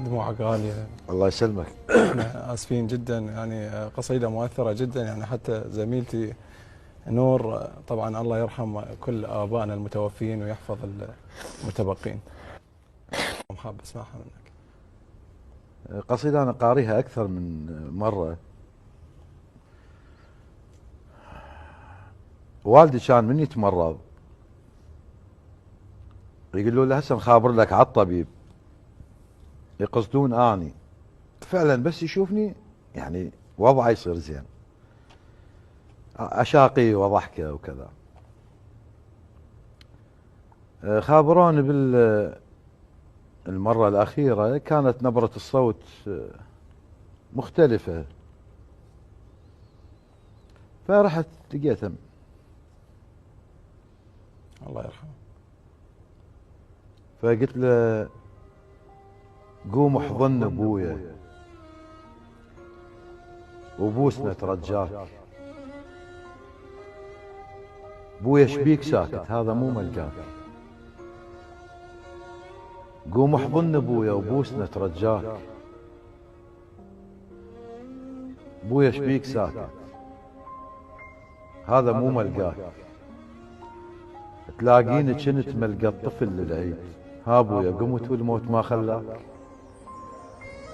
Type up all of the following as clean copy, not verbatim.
دموعك غالية. الله يسلمك. احنا اسفين جدا، يعني قصيدة مؤثرة جدا، يعني حتى زميلتي نور طبعا الله يرحم كل آبائنا المتوفين ويحفظ المتبقين. حاب اسمعها منك. قصيدة أنا قاريها أكثر من مرة. والدي كان من يتمرض يقولوا له هسه نخابر لك على الطبيب، يقصدون اني فعلا بس يشوفني يعني وضعه يصير زين، اشاقي وضحكه وكذا. خابروني بالمرة الأخيرة كانت نبرة الصوت مختلفة، فرحت لقيته. الله يرحمه. فقلت له قوم احضن ابويا وبوسنا ترجاك. ابويا شبيك ساكت؟ هذا مو ملقاك. قوم احضن ابويا وبوسنا ترجاك. ابويا شبيك ساكت؟ هذا مو ملقاك. تلاقيني كنت ملقى الطفل للعيد. ها ابويا قمت والموت ما خلاك.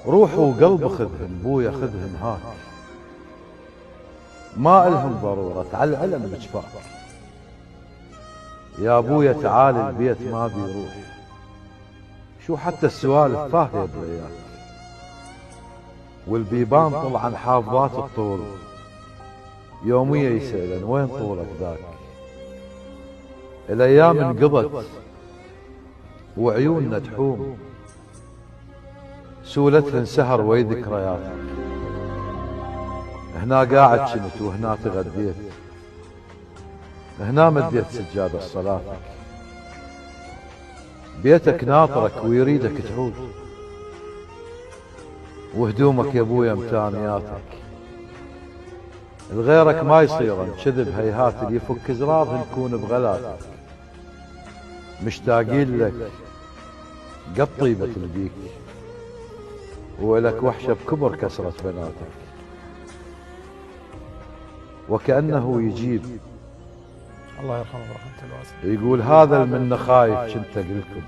روح وقلب خذهن بويا خذهن هاك. ما الهم ضرورة على العلم بجفاك. يا ابويا تعال البيت ما بيروح. شو حتى السوالف فاهية برياك. والبيبان طلعن حافظات الطول. يومية يسألن وين طولك ذاك. الايام انقضت وعيوننا تحوم. سولتهن سهر وي ذكرياتك. هنا قاعد كنت وهنا تغديت. هنا مديت سجادة صلاتك. بيتك ناطرك ويريدك تعود. وهدومك يا ابويا امتانياتك. الغيرك ما يصيرن كذب هيهات اللي يفك زرارهن نكون بغلاتك. مشتاقين لك قد طيبة البيك. ولك وحشة بكبر كسرة بناتك. وكأنه يجيب الله يرحمه برحمته الواسعة. يقول هذا المن خايف كنت اقلكم.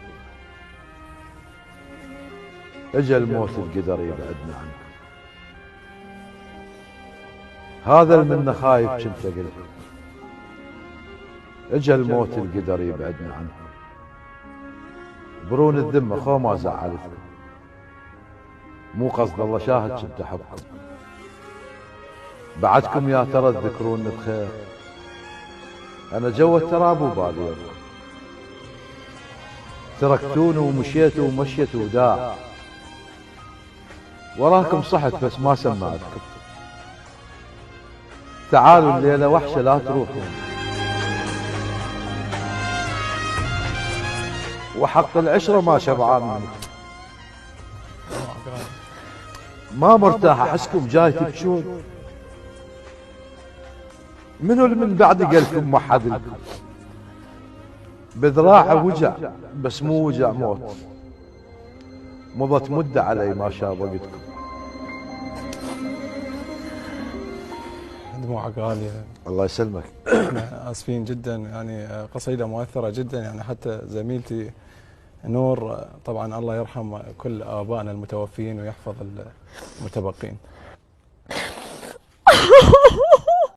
اجا الموت القدر يبعدنا عنكم. هذا المن خايف كنت اقلكم. اجا الموت القدر يبعدنا عنكم. برون الذمة خو ما زعلتكم. مو قصد الله شاهد كنت احبكم. بعدكم يا ترى تذكروني بخير. انا جو التراب وبالي. تركتوني ومشيتوا ومشيت وداع. وراكم صحت بس ما سمعتكم. تعالوا الليلة وحشة لا تروحون. وحق العشرة ما شبعان منكم. ما مرتاح احسكم جاي تبكون. منو اللي من بعد قلكم ما حد لكم. بذراعه وجع بس مو وجع موت. مضت مدة علي ما شابقتكم. دموعك غالية. الله يسلمك. احنا اسفين جدا، يعني قصيدة مؤثرة جدا، يعني حتى زميلتي نور طبعا الله يرحم كل آبائنا المتوفين ويحفظ المتبقين.